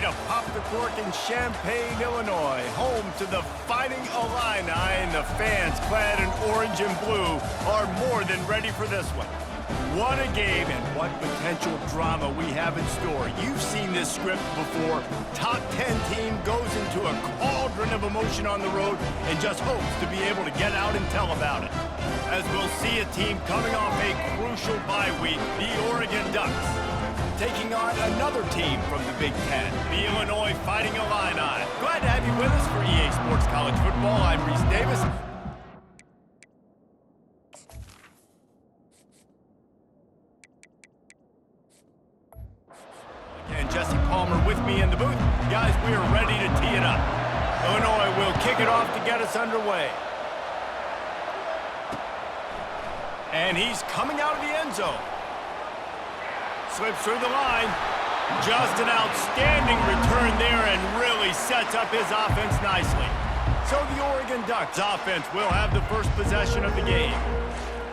to pop the cork in Champaign, Illinois, home to the Fighting Illini, and the fans clad in orange and blue are more than ready for this one. What a game and what potential drama we have in store. You've seen this script before. Top 10 team goes into a cauldron of emotion on the road and just hopes to be able to get out and tell about it. As we'll see a team coming off a crucial bye week, the Oregon Ducks, taking on another team from the Big Ten, the Illinois Fighting Illini. Glad to have you with us for EA Sports College Football. I'm Reese Davis. And Jesse Palmer with me in the booth. Guys, we are ready to tee it up. Illinois will kick it off to get us underway. And he's coming out of the end zone. Slips through the line. Just an outstanding return there and really sets up his offense nicely. So the Oregon Ducks offense will have the first possession of the game.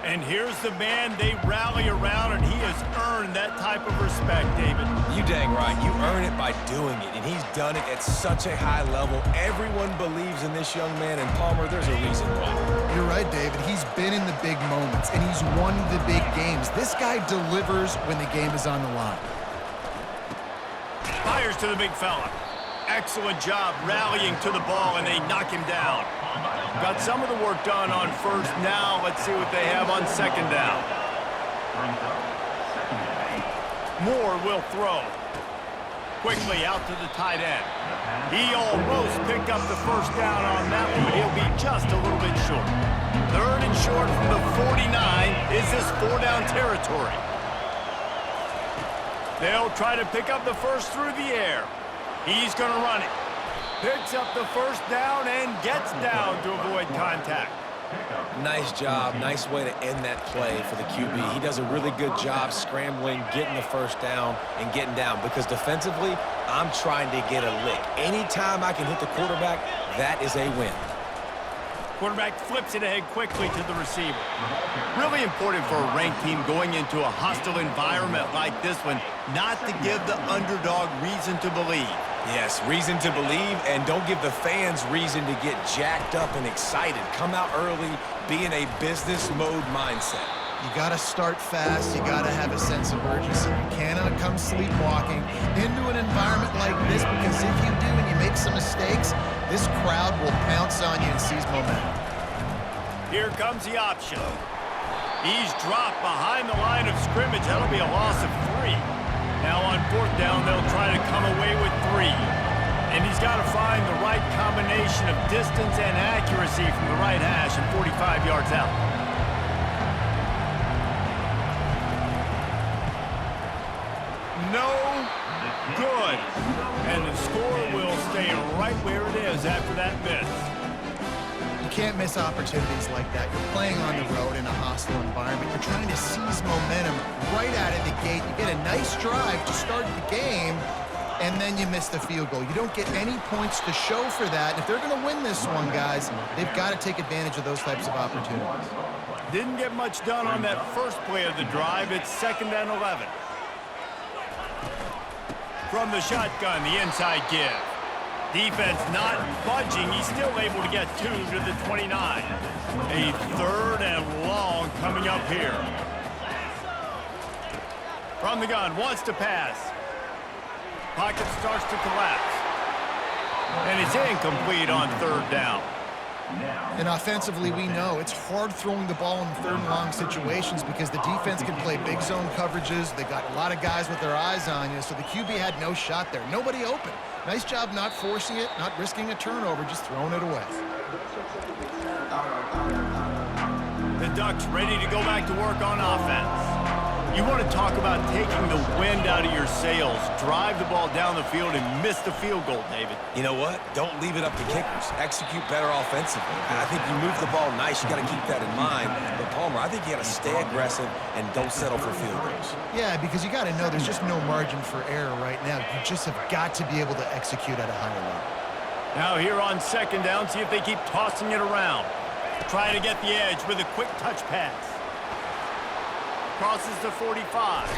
And here's the man they rally around, and he has earned that type of respect, David. You dang right. You earn it by doing it, and he's done it at such a high level. Everyone believes in this young man, and Palmer, there's a reason why. You're right, David. He's been in the big moments, and he's won the big games. This guy delivers when the game is on the line. Fires to the big fella. Excellent job rallying to the ball, and they knock him down. Got some of the work done on first. Now let's see what they have on second down. Moore will throw. Quickly out to the tight end. He almost picked up the first down on that one, but he'll be just a little bit short. Third and short from the 49. Is this four-down territory? They'll try to pick up the first through the air. He's going to run it. Picks up the first down and gets down to avoid contact. Nice job. Nice way to end that play for the QB. He does a really good job scrambling, getting the first down, and getting down. Because defensively, I'm trying to get a lick. Anytime I can hit the quarterback, that is a win. Quarterback flips it ahead quickly to the receiver. Really important for a ranked team going into a hostile environment like this one, not to give the underdog reason to believe. Yes, reason to believe, and don't give the fans reason to get jacked up and excited. Come out early, be in a business mode mindset. You got to start fast. You got to have a sense of urgency. You cannot come sleepwalking into an environment like this, because if you do and you make some mistakes, this crowd will pounce on you and seize momentum. Here comes the option. He's dropped behind the line of scrimmage. That'll be a loss of 3. Now on fourth down, they'll try to come away with 3. And he's got to find the right combination of distance and accuracy from the right hash and 45 yards out. No good. And the score will stay right where it is after that miss. You can't miss opportunities like that. You're playing on the road in a hostile environment. You're trying to seize momentum right out of the gate. You get a nice drive to start the game, and then you miss the field goal. You don't get any points to show for that. If they're going to win this one, guys, they've got to take advantage of those types of opportunities. Didn't get much done on that first play of the drive. It's 2nd and 11. From the shotgun, the inside give. Defense not budging. He's still able to get 2 to the 29. A 3rd and long coming up here. From the gun, wants to pass. Pocket starts to collapse. And it's incomplete on 3rd down. And offensively, we know it's hard throwing the ball in 3rd and long situations because the defense can play big zone coverages. They got a lot of guys with their eyes on you, so the QB had no shot there. Nobody open. Nice job not forcing it, not risking a turnover, just throwing it away. The Ducks ready to go back to work on offense. You want to talk about taking the wind out of your sails. Drive the ball down the field and miss the field goal, David. You know what? Don't leave it up to kickers. Execute better offensively. And I think you move the ball nice. You got to keep that in mind. But Palmer, I think you got to stay aggressive and don't settle for field goals. Yeah, because you got to know there's just no margin for error right now. You just have got to be able to execute at a higher level. Now here on 2nd down, see if they keep tossing it around. Trying to get the edge with a quick touch pass. Crosses the 45.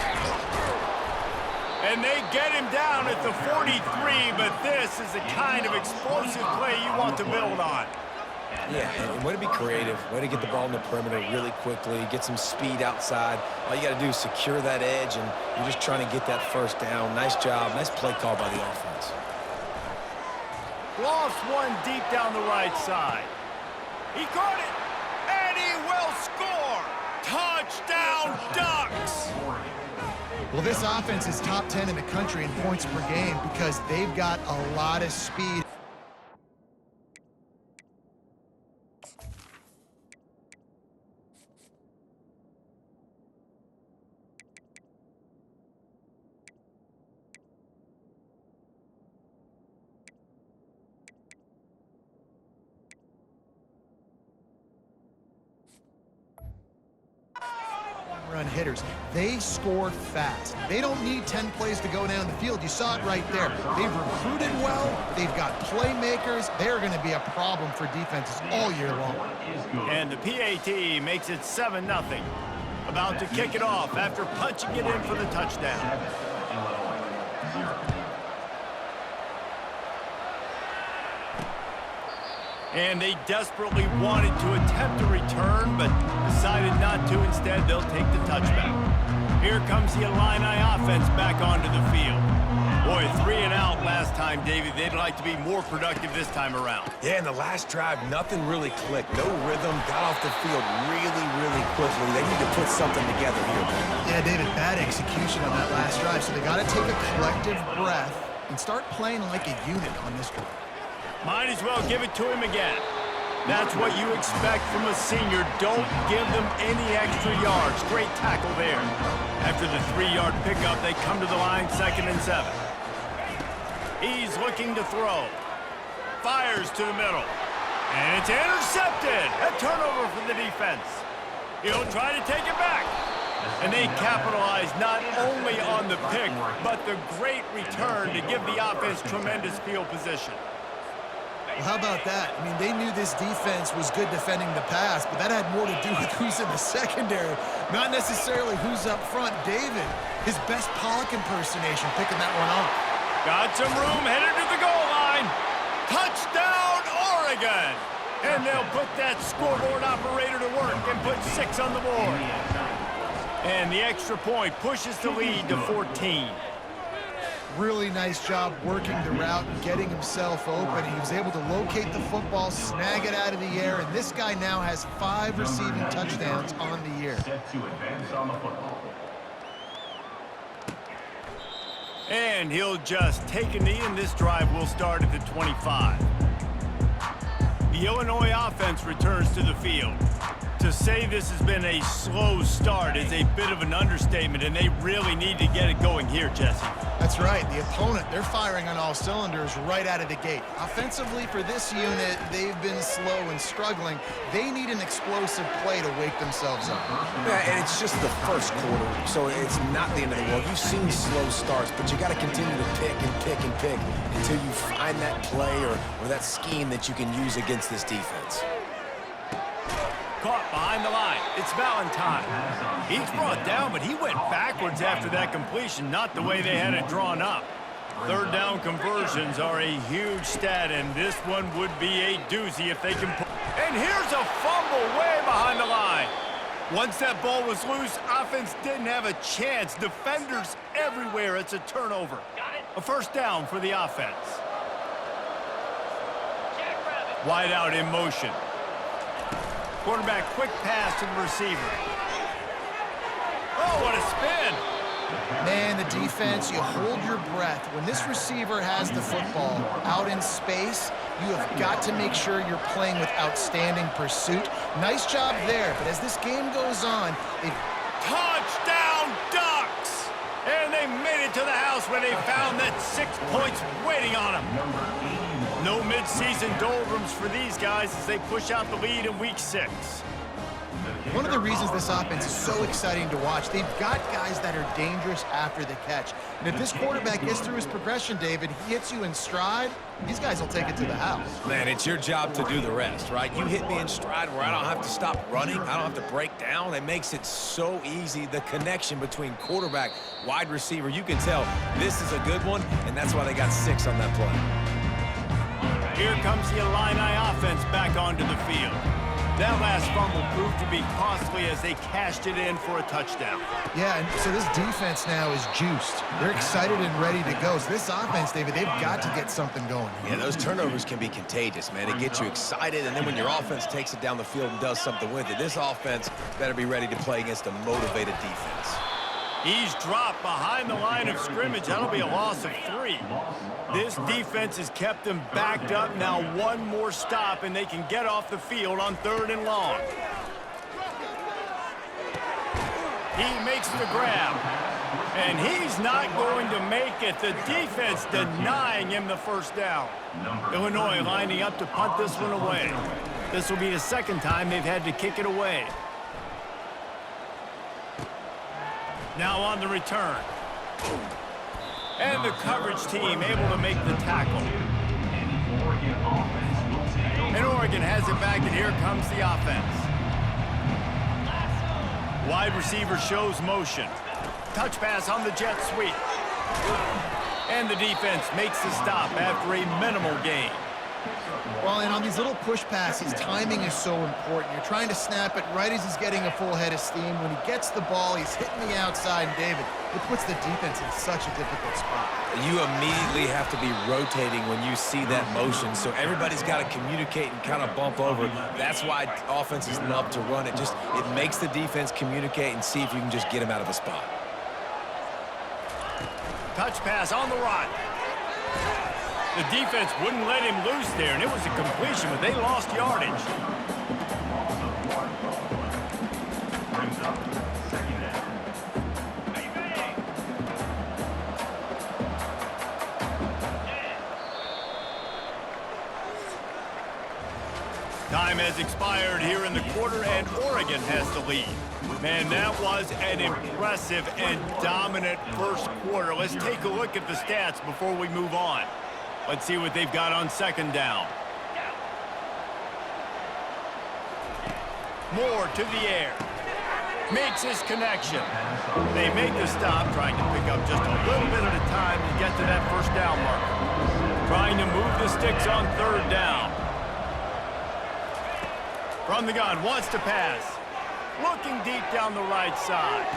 And they get him down at the 43, but this is the kind of explosive play you want to build on. Yeah, and way to be creative, way to get the ball in the perimeter really quickly, get some speed outside. All you got to do is secure that edge, and you're just trying to get that first down. Nice job, nice play call by the offense. Lost one deep down the right side. He caught it, and he will score. Touchdown, Ducks! Well, this offense is top 10 in the country in points per game because they've got a lot of speed. Run hitters. They score fast. They don't need 10 plays to go down the field. You saw it right there. They've recruited well. They've got playmakers. They're going to be a problem for defenses all year long. And the PAT makes it 7-0. About to kick it off after punching it in for the touchdown. And they desperately wanted to attempt a return, but decided not to. Instead, they'll take the touchback. Here comes the Illini offense back onto the field. Boy, 3 and out last time, Davey. They'd like to be more productive this time around. Yeah, in the last drive, nothing really clicked. No rhythm, got off the field really quickly. They need to put something together here, man. Yeah, David, bad execution on that last drive, so they got to take a collective breath and start playing like a unit on this drive. Might as well give it to him again. That's what you expect from a senior. Don't give them any extra yards. Great tackle there. After the 3-yard pickup, they come to the line 2nd and 7. He's looking to throw. Fires to the middle. And it's intercepted. A turnover for the defense. He'll try to take it back. And they capitalize not only on the pick, but the great return to give the offense tremendous field position. Well, how about that? I mean, they knew this defense was good defending the pass, but that had more to do with who's in the secondary, not necessarily who's up front. David, his best Pollock impersonation, picking that one off. Got some room, headed to the goal line. Touchdown, Oregon! And they'll put that scoreboard operator to work and put 6 on the board. And the extra point pushes the lead to 14. Really nice job working the route and getting himself open. He was able to locate the football, snag it out of the air, and this guy now has 5 receiving touchdowns on the year. And he'll just take a knee, and this drive will start at the 25. The Illinois offense returns to the field. To say this has been a slow start is a bit of an understatement, and they really need to get it going here, Jesse. That's right. The opponent, they're firing on all cylinders right out of the gate. Offensively for this unit, they've been slow and struggling. They need an explosive play to wake themselves up. Yeah, and it's just the first quarter, so it's not the end of the world. You've seen slow starts, but you got to continue to pick and pick and pick until you find that play or that scheme that you can use against this defense. Caught behind the line. It's Valentine. He's brought down, but he went backwards after that completion, not the way they had it drawn up. 3rd down conversions are a huge stat, and this one would be a doozy if they can put. And here's a fumble way behind the line. Once that ball was loose, offense didn't have a chance. Defenders everywhere. It's a turnover. A 1st down for the offense. Wide out in motion. Quarterback, quick pass to the receiver. Oh, what a spin. Man, the defense, you hold your breath. When this receiver has the football out in space, you have got to make sure you're playing with outstanding pursuit. Nice job there, but as this game goes on, touchdown, Ducks! And they made it to the house when they found that 6 points waiting on them. No midseason doldrums for these guys as they push out the lead in week 6. One of the reasons this offense is so exciting to watch, they've got guys that are dangerous after the catch. And if this quarterback gets through his progression, David, he hits you in stride, these guys will take it to the house. Man, it's your job to do the rest, right? You hit me in stride where I don't have to stop running. I don't have to break down. It makes it so easy. The connection between quarterback, wide receiver, you can tell this is a good one, and that's why they got 6 on that play. Here comes the Illini offense back onto the field. That last fumble proved to be costly as they cashed it in for a touchdown. Yeah, and so this defense now is juiced. They're excited and ready to go. So this offense, David, they've got to get something going. Yeah, those turnovers can be contagious, man. It gets you excited, and then when your offense takes it down the field and does something with it, this offense better be ready to play against a motivated defense. He's dropped behind the line of scrimmage. That'll be a loss of 3. This defense has them them backed up. Now one more stop, and they can get off the field on 3rd and long. He makes the grab, and he's not going to make it. The defense denying him the first down. Illinois lining up to punt this one away. This will be the 2nd time they've had to kick it away. Now on the return. And the coverage team able to make the tackle. And Oregon has it back, and here comes the offense. Wide receiver shows motion. Touch pass on the jet sweep. And the defense makes the stop after a minimal gain. Well, and on these little push passes, timing is so important. You're trying to snap it right as he's getting a full head of steam. When he gets the ball, he's hitting the outside, and David, it puts the defense in such a difficult spot. You immediately have to be rotating when you see that motion, so everybody's got to communicate and kind of bump over. That's why offenses love to run it. It makes the defense communicate and see if you can just get him out of a spot. Touch pass on the run. The defense wouldn't let him loose there, and it was a completion, but they lost yardage. Time has expired here in the quarter, and Oregon has the lead. Man, that was an impressive and dominant first quarter. Let's take a look at the stats before we move on. Let's see what they've got on 2nd down. Moore to the air. Makes his connection. They make the stop, trying to pick up just a little bit at a time to get to that first down marker. Trying to move the sticks on 3rd down. From the gun, wants to pass. Looking deep down the right side.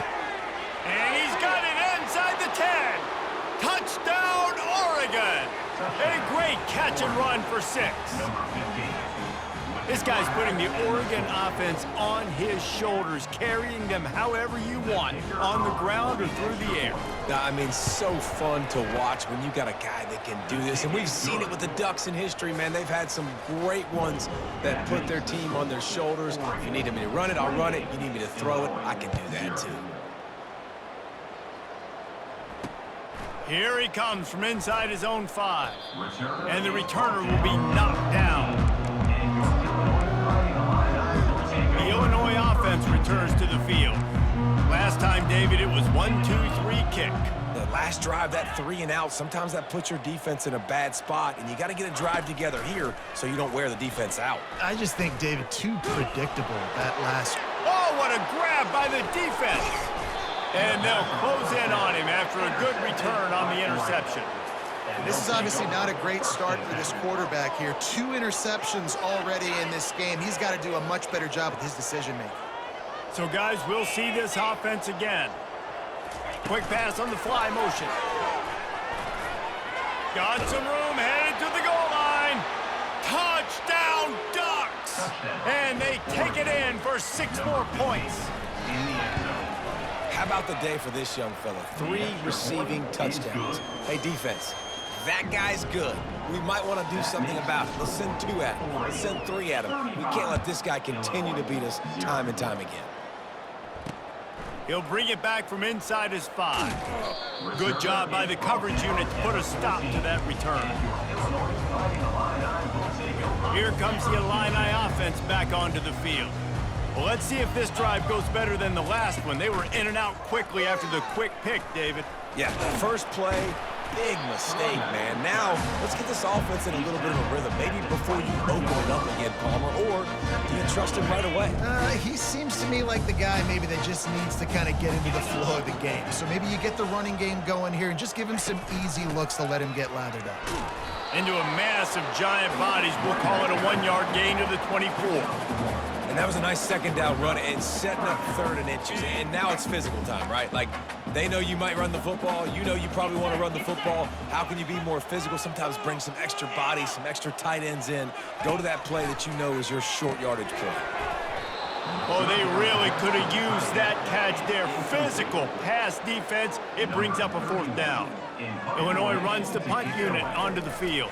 And he's got it inside the 10. Touchdown, Oregon! A great catch and run for 6. This guy's putting the Oregon offense on his shoulders, carrying them however you want, on the ground or through the air. I mean, so fun to watch when you got a guy that can do this. And we've seen it with the Ducks in history, man. They've had some great ones that put their team on their shoulders. If you need me to run it, I'll run it. You need me to throw it, I can do that too. Here he comes from inside his own 5. And the returner will be knocked down. The Illinois offense returns to the field. Last time, David, it was 1-2-3 kick. The last drive, that 3 and out, sometimes that puts your defense in a bad spot, and you got to get a drive together here so you don't wear the defense out. I just think, David, too predictable, that last. Oh, what a grab by the defense. And they'll close in on him after a good return on the interception. This is obviously not a great start for this quarterback here. 2 interceptions already in this game. He's got to do a much better job with his decision-making. So, guys, we'll see this offense again. Quick pass on the fly motion. Got some room, headed to the goal line. Touchdown, Ducks! And they take it in for 6 more points. How about the day for this young fella? 3 receiving touchdowns. Hey, defense, that guy's good. We might want to do something about it. Let's send 2 at him. Let's send 3 at him. We can't let this guy continue to beat us time and time again. He'll bring it back from inside his 5. Good job by the coverage unit to put a stop to that return. Here comes the Illini offense back onto the field. Well, let's see if this drive goes better than the last one. They were in and out quickly after the quick pick, David. Yeah, first play, big mistake, man. Now, let's get this offense in a little bit of a rhythm. Maybe before you open it up again, Palmer, or do you trust him right away? He seems to me like the guy maybe that just needs to kind of get into the flow of the game. So maybe you get the running game going here and just give him some easy looks to let him get lathered up. Into a mass of giant bodies. We'll call it a 1-yard gain to the 24. And that was a nice second down run and setting up 3rd and inches. And now it's physical time, right? Like, they know you might run the football. You know you probably want to run the football. How can you be more physical? Sometimes bring some extra bodies, some extra tight ends in. Go to that play that you know is your short yardage play. Oh, they really could have used that catch there. Physical pass defense. It brings up a 4th down. Illinois runs the punt unit onto the field.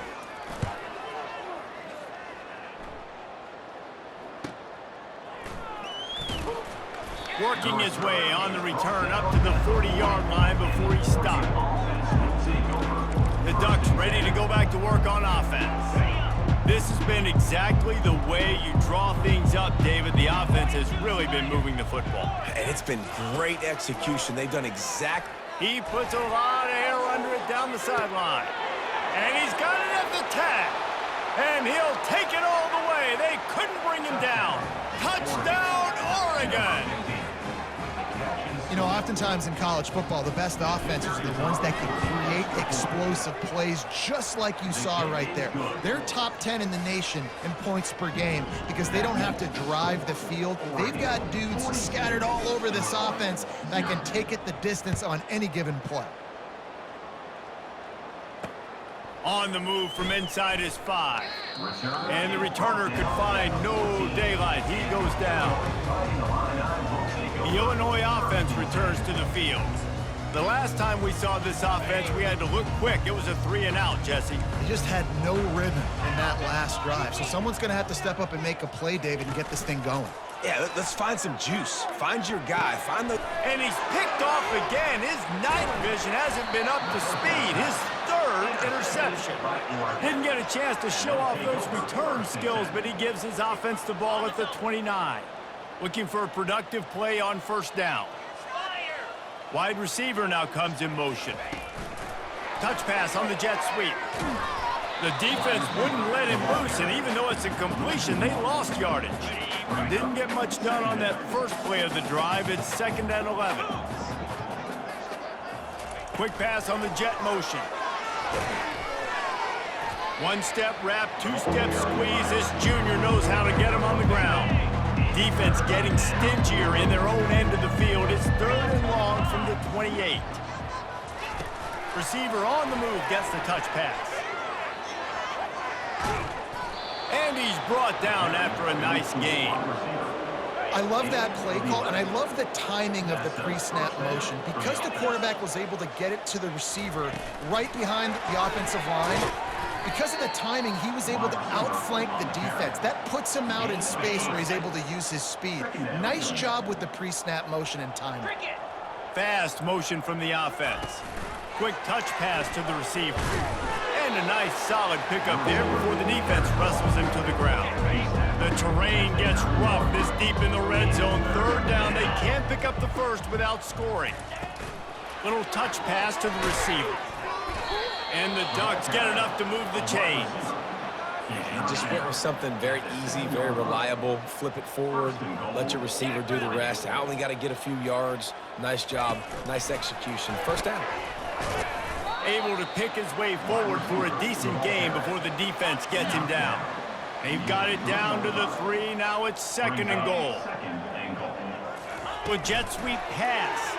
Working his way on the return up to the 40-yard line before he stopped. The Ducks ready to go back to work on offense. This has been exactly the way you draw things up, David. The offense has really been moving the football. And it's been great execution. They've done exactly. He puts a lot of air under it down the sideline. And he's got it at the tag. And he'll take it all the way. They couldn't bring him down. Touchdown, Oregon! You know, oftentimes in college football, the best offenses are the ones that can create explosive plays just like you saw right there. They're top 10 in the nation in points per game because they don't have to drive the field. They've got dudes scattered all over this offense that can take it the distance on any given play. On the move from inside his 5. And the returner could find no daylight. He goes down. The Illinois offense returns to the field. The last time we saw this offense, we had to look quick. It was a 3-and-out, Jesse. They just had no rhythm in that last drive. So someone's going to have to step up and make a play, David, and get this thing going. Yeah, let's find some juice. Find your guy. Find the... And he's picked off again. His night vision hasn't been up to speed. His 3rd interception. Didn't get a chance to show off those return skills, but he gives his offense the ball at the 29. Looking for a productive play on 1st down. Wide receiver now comes in motion. Touch pass on the jet sweep. The defense wouldn't let him loose, and even though it's a completion, they lost yardage. Didn't get much done on that first play of the drive. It's 2nd and 11. Quick pass on the jet motion. 1-step wrap, 2-step squeeze. This junior knows how to get him on the ground. Defense getting stingier in their own end of the field. It's 3rd and long from the 28. Receiver on the move gets the touch pass. And he's brought down after a nice gain. I love that play call, and I love the timing of the pre-snap motion. Because the quarterback was able to get it to the receiver right behind the offensive line, because of the timing, he was able to outflank the defense. That puts him out in space where he's able to use his speed. Nice job with the pre-snap motion and timing. Fast motion from the offense. Quick touch pass to the receiver. And a nice solid pickup there before the defense wrestles him to the ground. The terrain gets rough this deep in the red zone. 3rd down, they can't pick up the first without scoring. Little touch pass to the receiver. And the Ducks get enough to move the chains. Yeah, just went with something very easy, very reliable. Flip it forward, let your receiver do the rest. I only got to get a few yards. Nice job, nice execution. 1st down. Able to pick his way forward for a decent game before the defense gets him down. They've got it down to the 3. Now it's 2nd and goal. With jet sweep pass.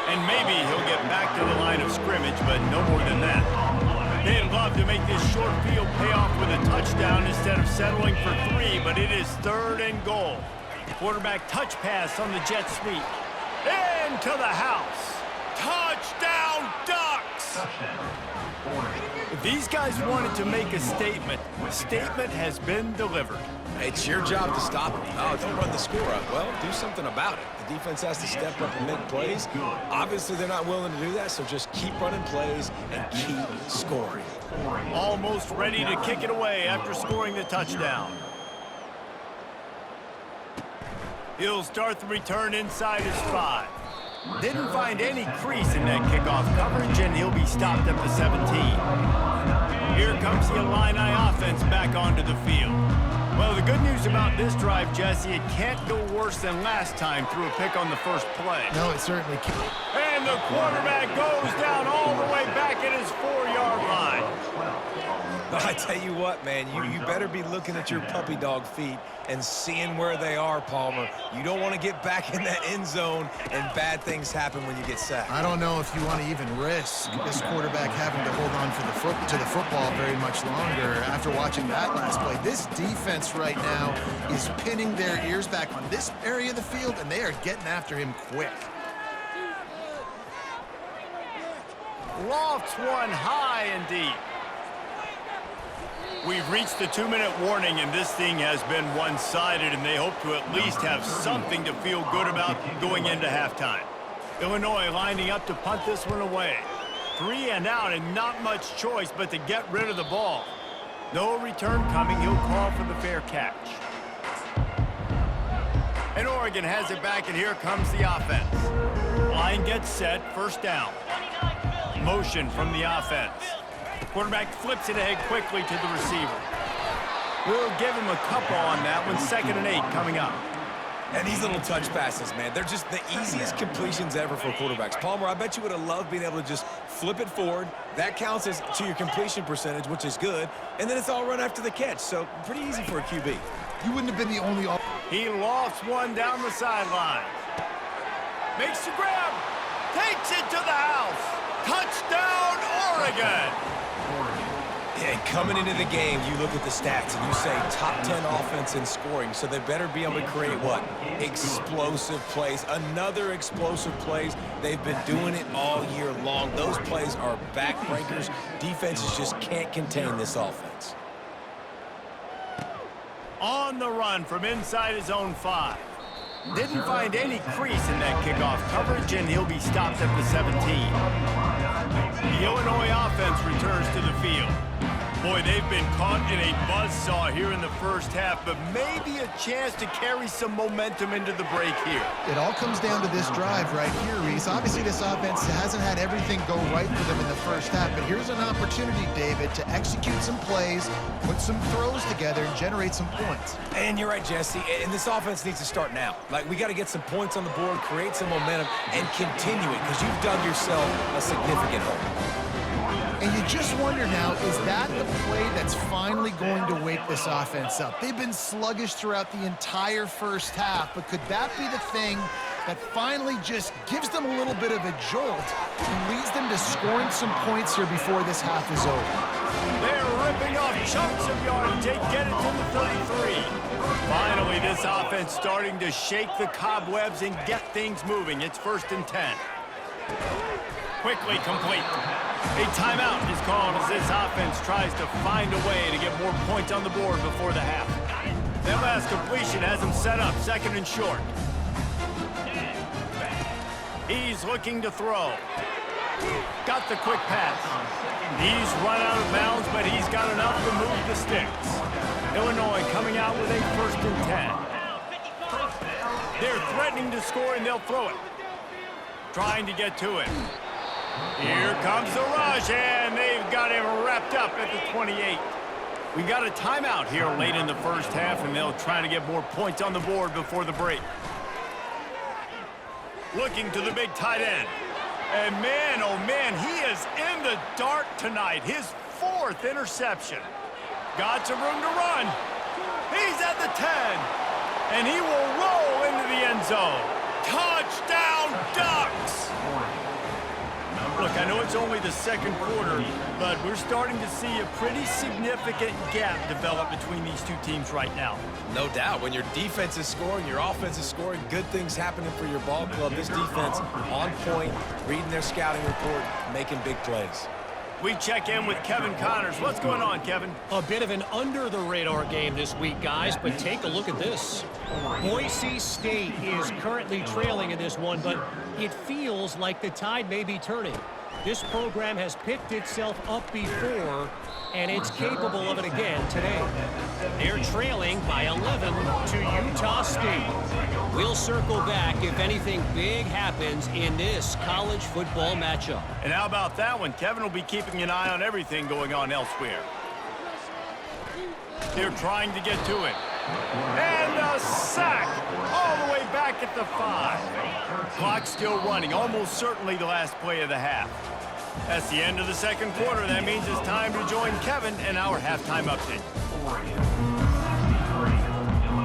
And maybe he'll get back to the line of scrimmage, but no more than that. They'd love to make this short field pay off with a touchdown instead of settling for 3, but it is 3rd and goal. Quarterback touch pass on the jet sweep. Into the house. Touchdown, Ducks! If these guys wanted to make a statement, the statement has been delivered. It's your job to stop them. Oh, don't run the score up. Well, do something about it. The defense has to step up and make plays. Obviously, they're not willing to do that, so just keep running plays and keep scoring. Almost ready to kick it away after scoring the touchdown. He'll start the return inside his 5. Didn't find any crease in that kickoff coverage, and he'll be stopped at the 17. Here comes the Illini offense back onto the field. Well, the good news about this drive, Jesse, it can't go worse than last time through a pick on the first play. No, it certainly can't. And the quarterback goes down all the way back at his 4-yard line. I tell you what, man, you better be looking at your puppy dog feet and seeing where they are, Palmer. You don't want to get back in that end zone and bad things happen when you get sacked. I don't know if you want to even risk this quarterback having to hold on to the football very much longer after watching that last play. This defense right now is pinning their ears back on this area of the field, and they are getting after him quick. Lofts one high and deep. We've reached the 2-minute warning, and this thing has been one-sided, and they hope to at least have something to feel good about going into halftime. Illinois lining up to punt this one away. 3 and out, and not much choice but to get rid of the ball. No return coming. He'll call for the fair catch. And Oregon has it back, and here comes the offense. Line gets set, first down. Motion from the offense. Quarterback flips it ahead quickly to the receiver. We'll give him a couple on that one. 2nd and 8 coming up. And these little touch passes, man, they're just the easiest completions ever for quarterbacks. Palmer, I bet you would have loved being able to just flip it forward. That counts as to your completion percentage, which is good. And then it's all run after the catch, so pretty easy for a QB. You wouldn't have been the only... He lofts one down the sideline. Makes the grab. Takes it to the house. Touchdown, Oregon! And coming into the game, you look at the stats and you say top 10 offense in scoring, so they better be able to create what? Explosive plays. Another explosive plays. They've been doing it all year long. Those plays are backbreakers. Defenses just can't contain this offense. On the run from inside his own 5. Didn't find any crease in that kickoff coverage, and he'll be stopped at the 17. The Illinois offense returns to the field. Boy, they've been caught in a buzzsaw here in the first half, but maybe a chance to carry some momentum into the break here. It all comes down to this drive right here, Reese. Obviously, this offense hasn't had everything go right for them in the first half, but here's an opportunity, David, to execute some plays, put some throws together, and generate some points. And you're right, Jesse, and this offense needs to start now. Like, we got to get some points on the board, create some momentum, and continue it, because you've dug yourself a significant hole. And you just wonder now, is that the play that's finally going to wake this offense up? They've been sluggish throughout the entire first half, but could that be the thing that finally just gives them a little bit of a jolt and leads them to scoring some points here before this half is over? They're ripping off chunks of yardage. They get it to the 33. Finally, this offense starting to shake the cobwebs and get things moving. It's 1st and 10. Quickly complete. A timeout is called as this offense tries to find a way to get more points on the board before the half. That last completion has him set up 2nd and short. He's looking to throw. Got the quick pass. He's run out of bounds, but he's got enough to move the sticks. Illinois coming out with a 1st and 10. They're threatening to score, and they'll throw it. Trying to get to it. Here comes the rush, and they've got him wrapped up at the 28. We got a timeout here late in the first half, and they'll try to get more points on the board before the break. Looking to the big tight end. And man, oh man, he is in the dark tonight. His 4th interception. Got some room to run. He's at the 10. And he will roll into the end zone. Touchdown, Ducks! Look, I know it's only the 2nd quarter, but we're starting to see a pretty significant gap develop between these two teams right now. No doubt. When your defense is scoring, your offense is scoring, good things happening for your ball club. This defense on point, reading their scouting report, making big plays. We check in with Kevin Connors. What's going on, Kevin? A bit of an under-the-radar game this week, guys, but take a look at this. Boise State is currently trailing in this one, but it feels like the tide may be turning. This program has picked itself up before, and it's capable of it again today. They're trailing by 11 to Utah State. We'll circle back if anything big happens in this college football matchup. And how about that one? Kevin will be keeping an eye on everything going on elsewhere. They're trying to get to it. And a sack all the way back at the 5. Clock still running, almost certainly the last play of the half. That's the end of the second quarter. That means it's time to join Kevin and our halftime update.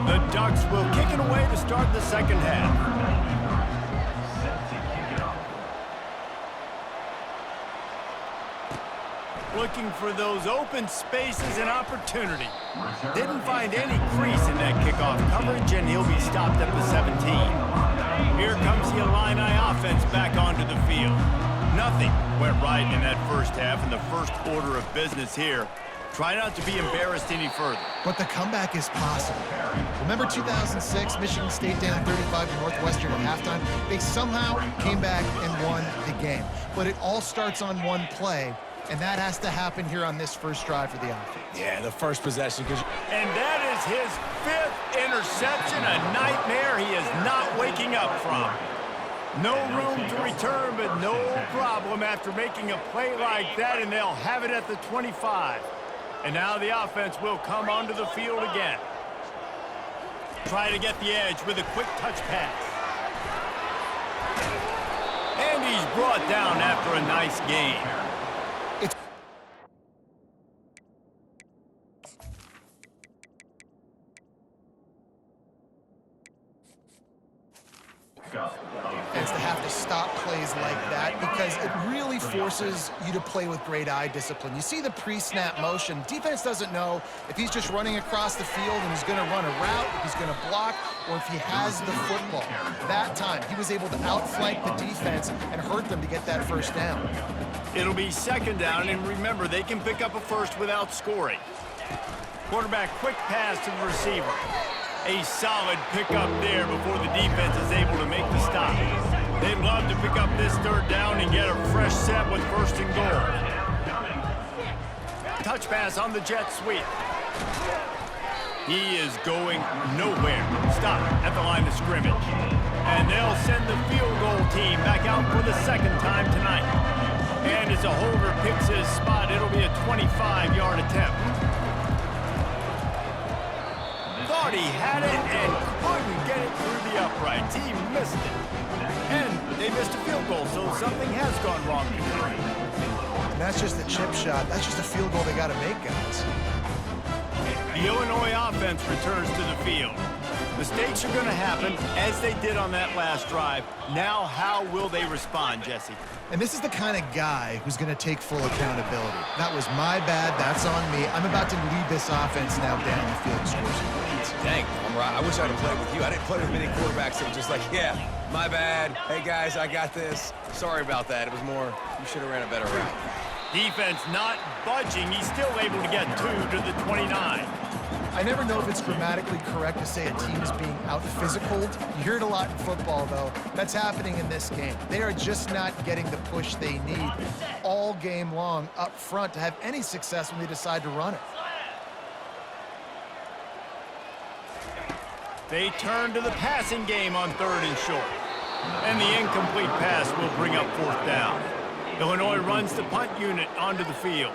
The Ducks will kick it away to start the second half. Looking for those open spaces and opportunity. Didn't find any crease in that kickoff coverage, and he'll be stopped at the 17. Here comes the Illini offense back onto the field. Nothing went right in that first half in the first order of business here. Try not to be embarrassed any further. But the comeback is possible. Remember 2006, Michigan State down 35 to Northwestern at halftime? They somehow came back and won the game. But it all starts on one play, and that has to happen here on this first drive for the offense. Yeah, the first possession. And that is his 5th interception, a nightmare he is not waking up from. No room to return, but no problem after making a play like that, and they'll have it at the 25. And now the offense will come onto the field again. Try to get the edge with a quick touch pass. And he's brought down after a nice gain. It's to have to stop plays like that because it really forces you to play with great eye discipline. You see the pre-snap motion. Defense doesn't know if he's just running across the field and he's going to run a route, if he's going to block, or if he has the football. That time, he was able to outflank the defense and hurt them to get that first down. It'll be second down, and remember, they can pick up a first without scoring. Quarterback quick pass to the receiver. A solid pickup there before the defense is able to make the stop. They'd love to pick up this third down and get a fresh set with first and goal. Touch pass on the jet sweep. He is going nowhere. Stop at the line of scrimmage. And they'll send the field goal team back out for the second time tonight. And as a holder picks his spot, it'll be a 25-yard attempt. Thought he had it and couldn't get it through the uprights. He missed it. And they missed a field goal, so something has gone wrong tonight. And that's just a chip shot. That's just a field goal they got to make, guys. The Illinois offense returns to the field. Mistakes are going to happen, as they did on that last drive. Now, how will they respond, Jesse? And this is the kind of guy who's going to take full accountability. That was my bad. That's on me. I'm about to lead this offense now down the field and score some points. Dang, I wish I'd have played with you. I didn't play with many quarterbacks that were just like, yeah, my bad. Hey, guys, I got this. Sorry about that. It was more, you should have ran a better route. Defense not budging. He's still able to get 2 to the 29. I never know if it's grammatically correct to say a team is being out-physicaled. You hear it a lot in football, though. That's happening in this game. They are just not getting the push they need all game long up front to have any success when they decide to run it. They turn to the passing game on 3rd and short. And the incomplete pass will bring up 4th down. Illinois runs the punt unit onto the field.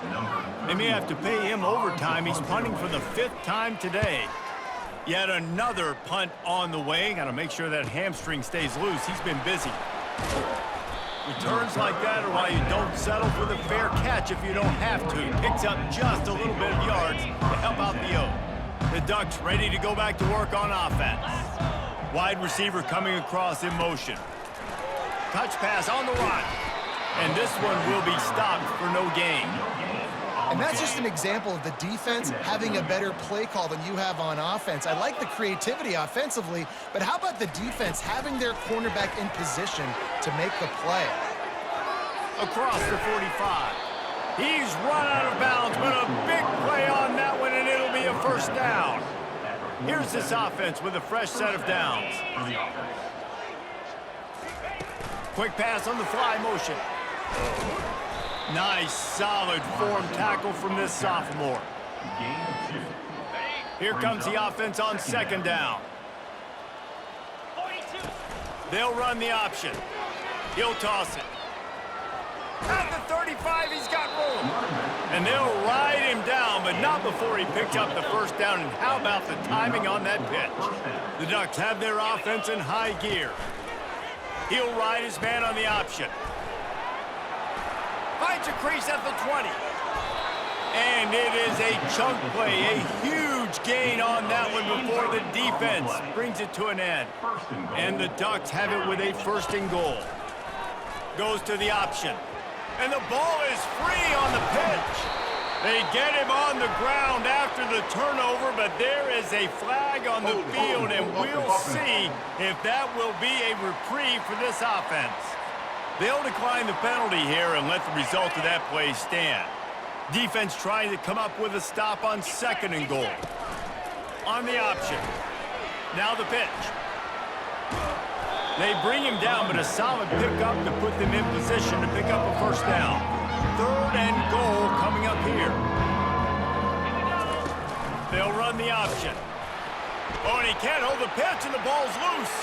They may have to pay him overtime. He's punting for the 5th time today. Yet another punt on the way. Got to make sure that hamstring stays loose. He's been busy. Returns like that are why you don't settle for the fair catch if you don't have to. Picks up just a little bit of yards to help out the O. The Ducks ready to go back to work on offense. Wide receiver coming across in motion. Touch pass on the run. And this one will be stopped for no gain. And that's just an example of the defense having a better play call than you have on offense. I like the creativity offensively, but how about the defense having their cornerback in position to make the play? Across the 45. He's run out of bounds, but a big play on that one, and it'll be a first down. Here's this offense with a fresh set of downs. Quick pass on the fly motion. Nice, solid form tackle from this sophomore. Here comes the offense on second down. They'll run the option. He'll toss it. At the 35, he's got room. And they'll ride him down, but not before he picks up the first down. And how about the timing on that pitch? The Ducks have their offense in high gear. He'll ride his man on the option. Finds a crease at the 20. And it is a chunk play, a huge gain on that one before the defense brings it to an end. And the Ducks have it with a first and goal. Goes to the option. And the ball is free on the pitch. They get him on the ground after the turnover, but there is a flag on the field, and we'll see if that will be a reprieve for this offense. They'll decline the penalty here and let the result of that play stand. Defense trying to come up with a stop on second and goal. On the option. Now the pitch. They bring him down, but a solid pickup to put them in position to pick up a first down. Third and goal coming up here. They'll run the option. Oh, and he can't hold the pitch, and the ball's loose.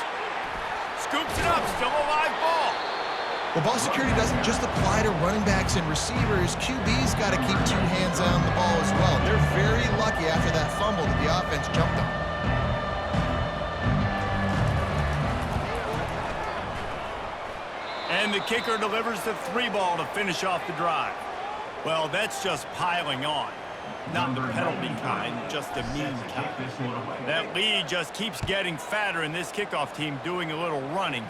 Scoops it up, still a live ball. Well, ball security doesn't just apply to running backs and receivers. QB's got to keep two hands on the ball as well. They're very lucky after that fumble that the offense jumped on. And the kicker delivers the 3-ball to finish off the drive. Well, that's just piling on. Not the penalty kind, just the mean kind. That lead just keeps getting fatter, and this kickoff team doing a little running.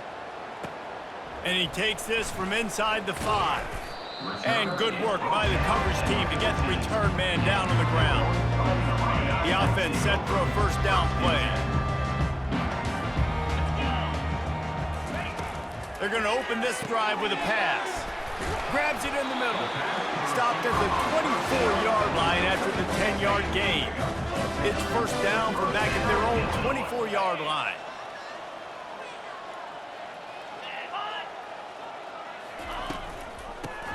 And he takes this from inside the 5. And good work by the coverage team to get the return man down on the ground. The offense set for a first down play. They're going to open this drive with a pass. Grabs it in the middle. Stopped at the 24-yard line after the 10-yard gain. It's first down from back at their own 24-yard line.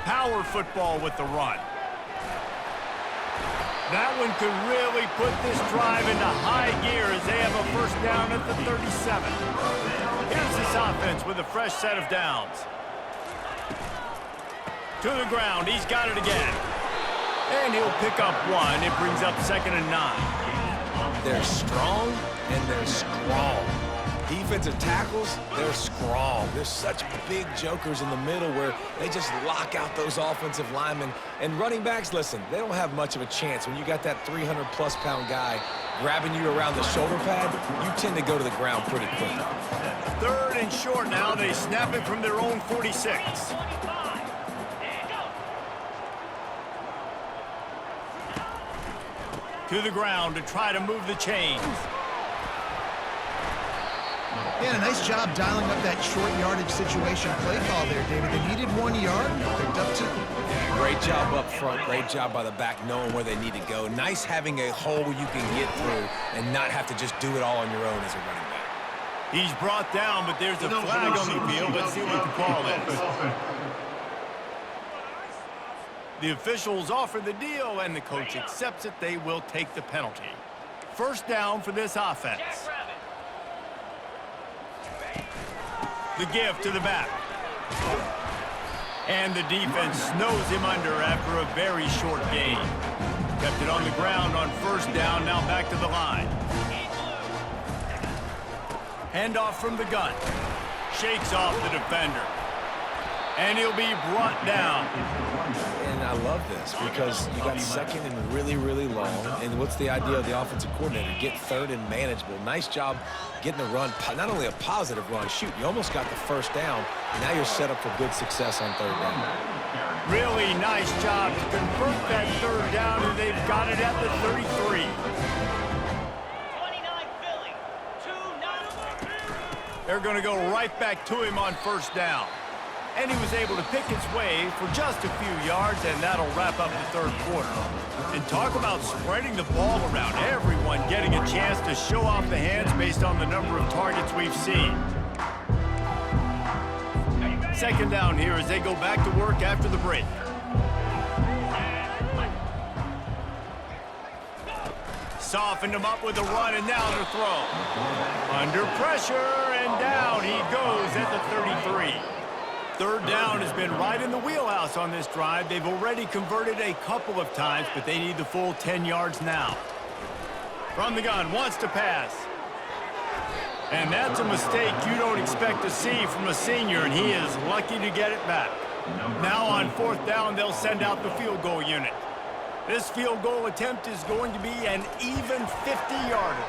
Power football with the run. That one could really put this drive into high gear as they have a first down at the 37. Here's this offense with a fresh set of downs. To the ground, he's got it again. And he'll pick up one. It brings up second and 9. They're strong and they're strong. Defensive tackles, they're strong. There's such big jokers in the middle where they just lock out those offensive linemen. And running backs, listen, they don't have much of a chance. When you got that 300-plus pound guy grabbing you around the shoulder pad, you tend to go to the ground pretty quickly. Third and short now. They snap it from their own 46. To the ground to try to move the chains. Yeah, a nice job dialing up that short yardage situation play call there, David. They needed 1 yard, and they picked up 2. Yeah, great job up front. Great job by the back knowing where they need to go. Nice having a hole you can get through and not have to just do it all on your own as a running back. He's brought down, but there's a flag on the field. Let's see what the call is. The officials offer the deal, and the coach accepts it. They will take the penalty. First down for this offense. The give to the back. And the defense snows him under after a very short gain. Kept it on the ground on first down, now back to the line. Handoff from the gun. Shakes off the defender. And he'll be brought down. And I love this because you got second and really, really long. And what's the idea of the offensive coordinator? Get third and manageable. Nice job getting a run, not only a positive run. Shoot, you almost got the first down. Now you're set up for good success on third down. Really nice job to convert that third down, and they've got it at the 33. They're going to go right back to him on first down. And he was able to pick his way for just a few yards, and that'll wrap up the third quarter. And talk about spreading the ball around. Everyone getting a chance to show off the hands based on the number of targets we've seen. Second down here as they go back to work after the break. Softened him up with a run, and now the throw. Under pressure, and down he goes at the 33. Third down has been right in the wheelhouse on this drive. They've already converted a couple of times, but they need the full 10 yards now. From the gun, wants to pass. And that's a mistake you don't expect to see from a senior, and he is lucky to get it back. Now on fourth down, they'll send out the field goal unit. This field goal attempt is going to be an even 50-yarder.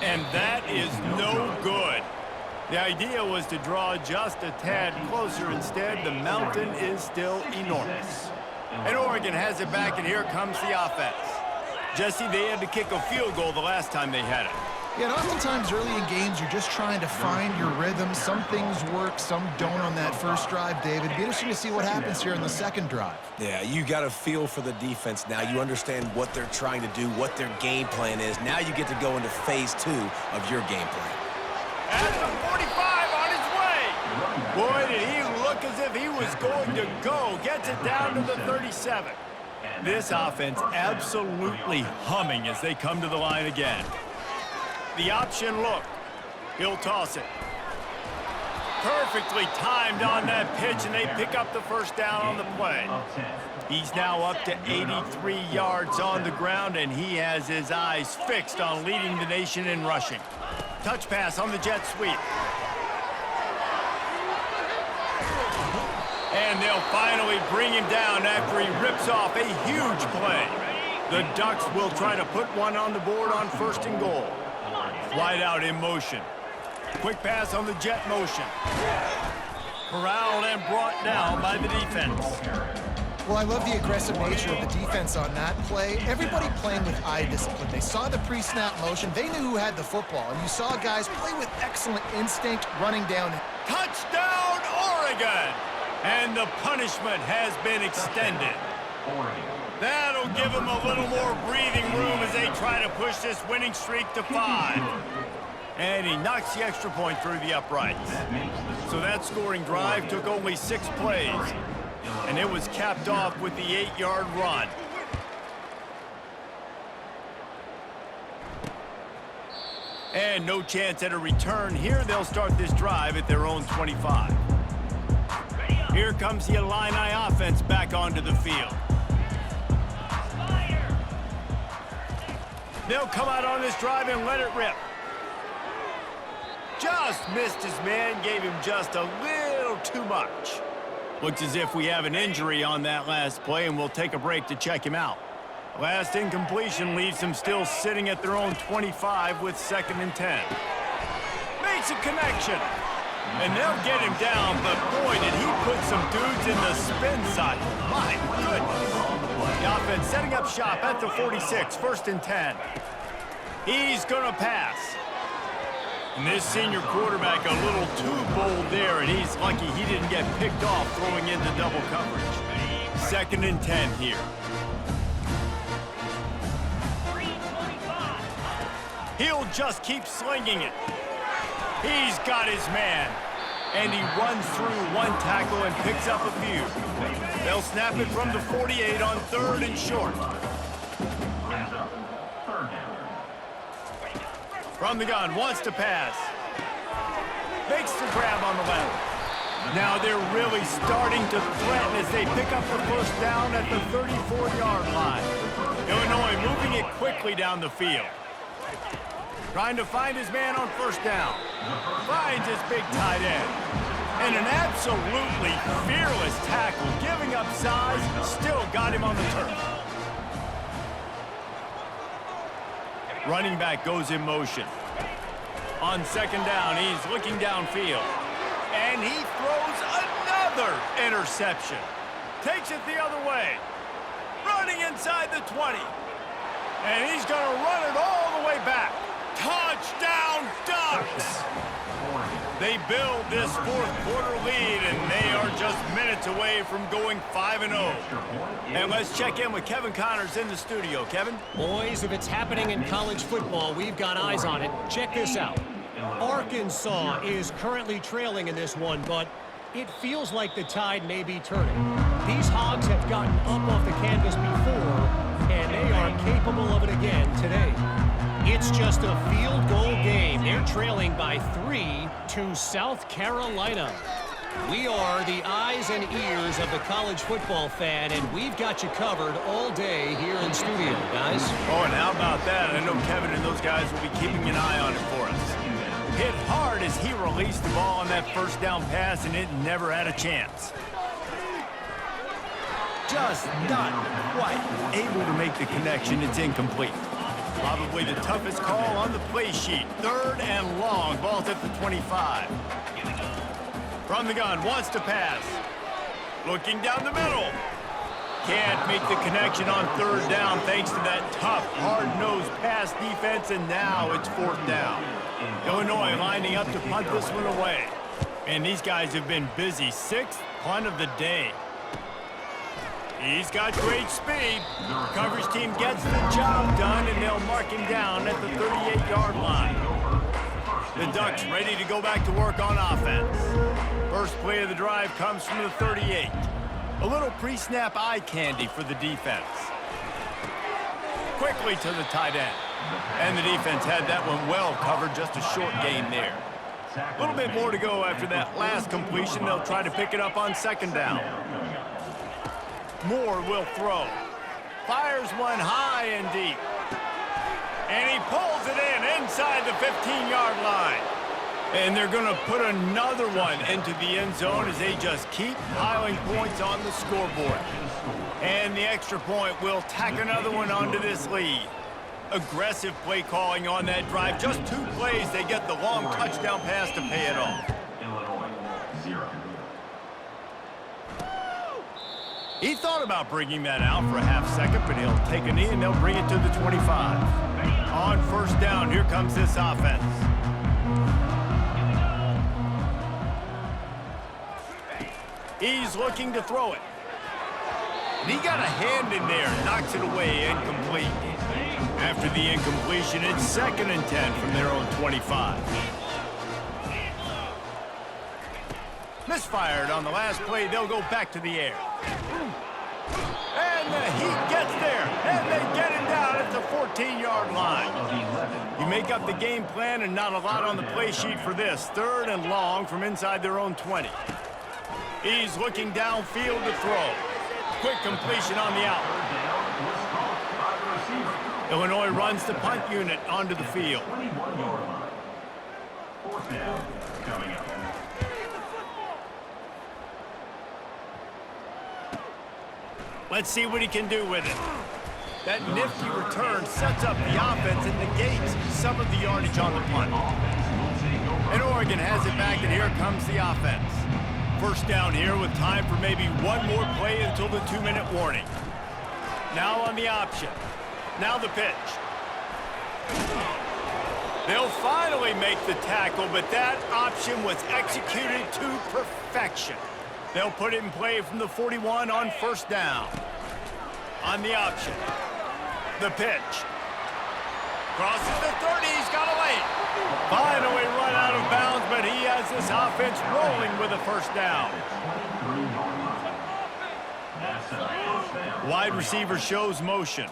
And that is no good. The idea was to draw just a tad closer. Instead, the mountain is still enormous. And Oregon has it back, and here comes the offense. Jesse, they had to kick a field goal the last time they had it. Yeah, and oftentimes early in games, you're just trying to find your rhythm. Some things work, some don't on that first drive, David. It'd be interesting to see what happens here in the second drive. Yeah, you got a feel for the defense now. You understand what they're trying to do, what their game plan is. Now you get to go into phase 2 of your game plan. At the 45 on his way. Boy, did he look as if he was going to go. Gets it down to the 37. This offense absolutely humming as they come to the line again. The option look. He'll toss it. Perfectly timed on that pitch, and they pick up the first down on the play. He's now up to 83 yards on the ground, and he has his eyes fixed on leading the nation in rushing. Touch pass on the jet sweep. And they'll finally bring him down after he rips off a huge play. The Ducks will try to put one on the board on first and goal. Wide out in motion. Quick pass on the jet motion. Corralled and brought down by the defense. Well, I love the aggressive nature of the defense on that play. Everybody playing with eye discipline. They saw the pre-snap motion. They knew who had the football. And you saw guys play with excellent instinct running down. Touchdown, Oregon! And the punishment has been extended. That'll give them a little more breathing room as they try to push this winning streak to 5. And he knocks the extra point through the uprights. So that scoring drive took only 6 plays. And it was capped off with the 8-yard run. And no chance at a return. Here they'll start this drive at their own 25. Here comes the Illini offense back onto the field. They'll come out on this drive and let it rip. Just missed his man, gave him just a little too much. Looks as if we have an injury on that last play, and we'll take a break to check him out. Last incompletion leaves them still sitting at their own 25 with 2nd and 10. Makes a connection. And they'll get him down, but boy, did he put some dudes in the spin cycle. My goodness. The offense setting up shop at the 46, 1st and 10. He's going to pass. And this senior quarterback a little too bold there, and he's lucky he didn't get picked off throwing into double coverage. 2nd and 10 here. He'll just keep slinging it. He's got his man. And he runs through one tackle and picks up a few. They'll snap it from the 48 on 3rd and short. From the gun, wants to pass. Makes the grab on the left. Now they're really starting to threaten as they pick up the first down at the 34-yard line. Illinois moving it quickly down the field. Trying to find his man on first down. Finds his big tight end. And an absolutely fearless tackle, giving up size, still got him on the turf. Running back goes in motion. On 2nd down, he's looking downfield. And he throws another interception. Takes it the other way. Running inside the 20. And he's going to run it all the way back. Touchdown, Ducks! They build this 4th quarter lead, and they are just minutes away from going 5-0. And let's check in with Kevin Connors in the studio. Kevin? Boys, if it's happening in college football, we've got eyes on it. Check this out. Arkansas is currently trailing in this one, but It feels like the tide may be turning. These Hogs have gotten up off the canvas before, and they are capable of it again today. It's just a field goal game. They're trailing by 3 to South Carolina. We are the eyes and ears of the college football fan, and we've got you covered all day here in studio, guys. Oh, and how about that? I know Kevin and those guys will be keeping an eye on it for us. Hit hard as he released the ball on that first down pass, and it never had a chance. Just not quite able to make the connection. It's incomplete. Probably the toughest call on the play sheet. 3rd and long. Ball's at the 25. From the gun, wants to pass. Looking down the middle. Can't make the connection on 3rd down thanks to that tough, hard-nosed pass defense, and now it's 4th down. Illinois lining up to punt this one away. And these guys have been busy. 6th punt of the day. He's got great speed. Coverage team gets the job done, and they'll mark him down at the 38-yard line. The Ducks ready to go back to work on offense. First play of the drive comes from the 38. A little pre-snap eye candy for the defense. Quickly to the tight end. And the defense had that one well covered, just a short gain there. A little bit more to go after that last completion. They'll try to pick it up on 2nd down. Moore will throw. Fires one high and deep. And he pulls it in inside the 15-yard line. And they're going to put another one into the end zone as they just keep piling points on the scoreboard. And the extra point will tack another one onto this lead. Aggressive play calling on that drive. Just 2 plays, they get the long touchdown pass to pay it off. He thought about bringing that out for a half second, but he'll take a knee and they'll bring it to the 25. On 1st down, here comes this offense. He's looking to throw it. And he got a hand in there, knocks it away, incomplete. After the incompletion, it's 2nd and 10 from their own 25. Misfired on the last play. They'll go back to the air. And the Heat gets there, and they get him down at the 14-yard line. You make up the game plan, and not a lot on the play sheet for this. 3rd and long from inside their own 20. He's looking downfield to throw. Quick completion on the out. Illinois runs the punt unit onto the field. 4th down coming up. Let's see what he can do with it. That nifty return sets up the offense and negates some of the yardage on the punt. And Oregon has it back, and here comes the offense. 1st down here with time for maybe one more play until the 2-minute warning. Now on the option. Now the pitch. They'll finally make the tackle, but that option was executed to perfection. They'll put it in play from the 41 on 1st down. On the option. The pitch. Crosses the 30. He's got away. Finally run out of bounds, but he has this offense rolling with a 1st down. Wide receiver shows motion.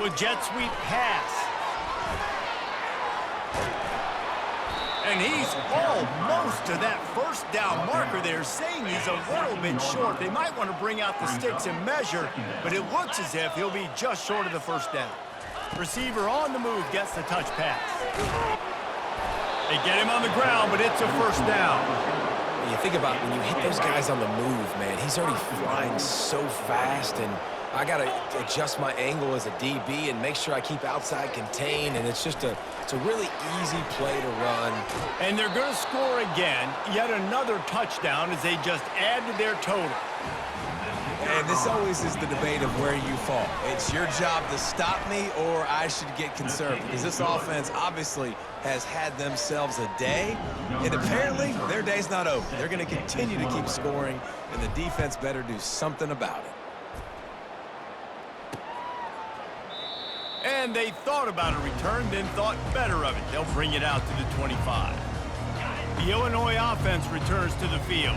With jet sweep pass. And he's almost to that 1st down marker there, saying he's a little bit short. They might want to bring out the sticks and measure, but it looks as if he'll be just short of the 1st down. Receiver on the move gets the touch pass. They get him on the ground, but it's a 1st down. You think about when you hit those guys on the move, man, he's already flying so fast, and I got to adjust my angle as a DB and make sure I keep outside contained, and it's just it's a really easy play to run. And they're going to score again, yet another touchdown as they just add to their total. And this always is the debate of where you fall. It's your job to stop me, or I should get conservative, because this offense obviously has had themselves a day, and apparently their day's not over. They're going to continue to keep scoring, and the defense better do something about it. And they thought about a return, then thought better of it. They'll bring it out to the 25. The Illinois offense returns to the field.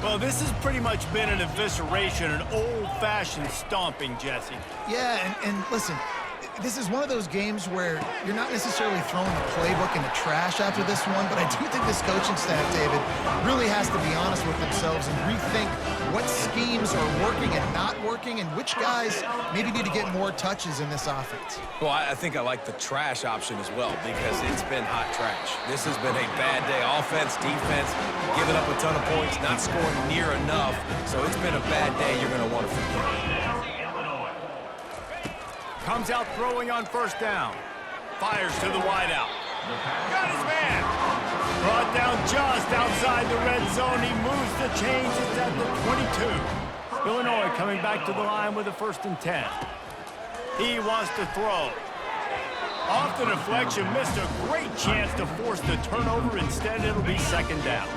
Well, this has pretty much been an evisceration, an old-fashioned stomping, Jesse. Yeah, and listen, this is one of those games where you're not necessarily throwing the playbook in the trash after this one, but I do think this coaching staff, David, really has to be honest with themselves and rethink what schemes are working and not working and which guys maybe need to get more touches in this offense. Well, I think I like the trash option as well because it's been hot trash. This has been a bad day. Offense, defense, giving up a ton of points, not scoring near enough. So it's been a bad day you're going to want to forget. Comes out throwing on first down. Fires to the wideout. Got his man. Brought down just outside the red zone. He moves the chains. It's at the 22. Illinois coming back to the line with a 1st and 10. He wants to throw. Off the deflection, missed a great chance to force the turnover. Instead, it'll be 2nd down.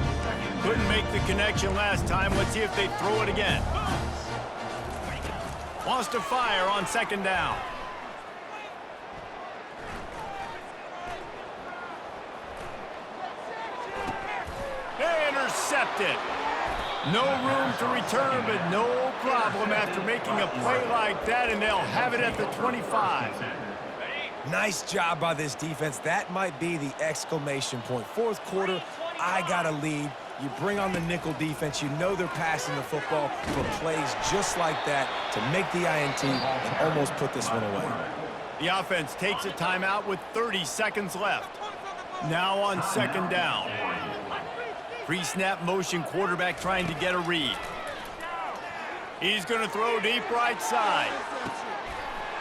Couldn't make the connection last time. Let's see if they throw it again. Wants to fire on 2nd down. Intercepted. No room to return, but no problem after making a play like that, and they'll have it at the 25. Nice job by this defense. That might be the exclamation point. 4th quarter, I got a lead. You bring on the nickel defense. You know they're passing the football for plays just like that to make the INT and almost put this one away. The offense takes a timeout with 30 seconds left. Now on 2nd down. Pre-snap motion quarterback trying to get a read. He's going to throw deep right side.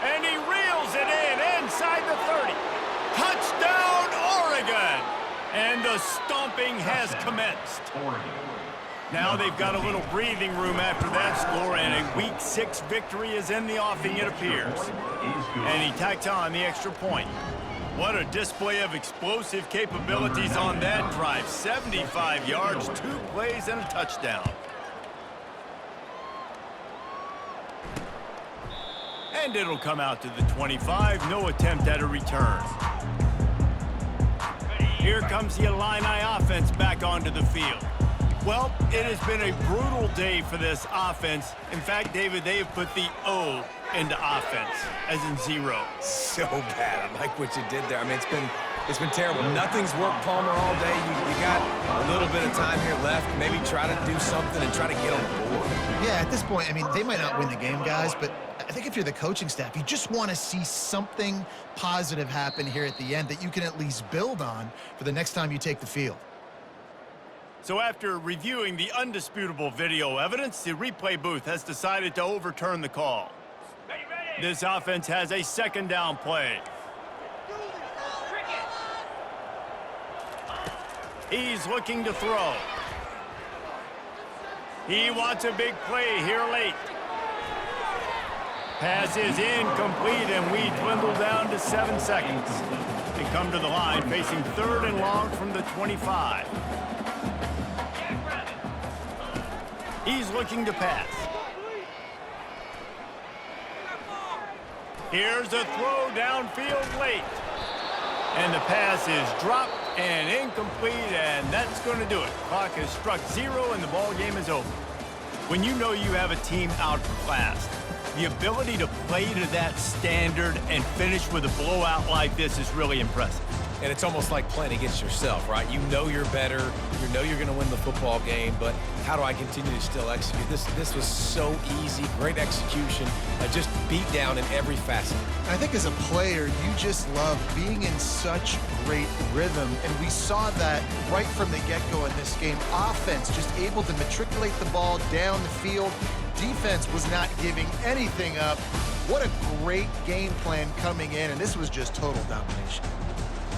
And he reels it in inside the 30. Touchdown, Oregon! And the stomping has commenced. Now they've got a little breathing room after that score, and a Week 6 victory is in the offing, it appears. And he tacks on the extra point. What a display of explosive capabilities on that drive. 75 yards, 2 plays, and a touchdown. And it'll come out to the 25. No attempt at a return. Here comes the Illini offense back onto the field. Well, it has been a brutal day for this offense. In fact, David, they have put the O into offense, as in 0. So bad. I like what you did there. I mean, it's been terrible. Nothing's worked, Palmer, all day. You got a little bit of time here left. Maybe try to do something and try to get on the board. Yeah, at this point, I mean, they might not win the game, guys, but I think if you're the coaching staff, you just want to see something positive happen here at the end that you can at least build on for the next time you take the field. So after reviewing the undisputable video evidence, the replay booth has decided to overturn the call. This offense has a 2nd down play. He's looking to throw. He wants a big play here late. Pass is incomplete, and we dwindle down to 7 seconds. They come to the line facing 3rd and long from the 25. He's looking to pass. Here's a throw downfield late. And the pass is dropped and incomplete, and that's going to do it. Clock has struck 0, and the ball game is over. When you know you have a team outclassed, the ability to play to that standard and finish with a blowout like this is really impressive. And it's almost like playing against yourself, right? You know you're better. You know you're going to win the football game, but how do I continue to still execute? This was so easy, great execution, just beat down in every facet. I think as a player, you just love being in such great rhythm, and we saw that right from the get-go in this game. Offense just able to matriculate the ball down the field. Defense was not giving anything up. What a great game plan coming in, and this was just total domination.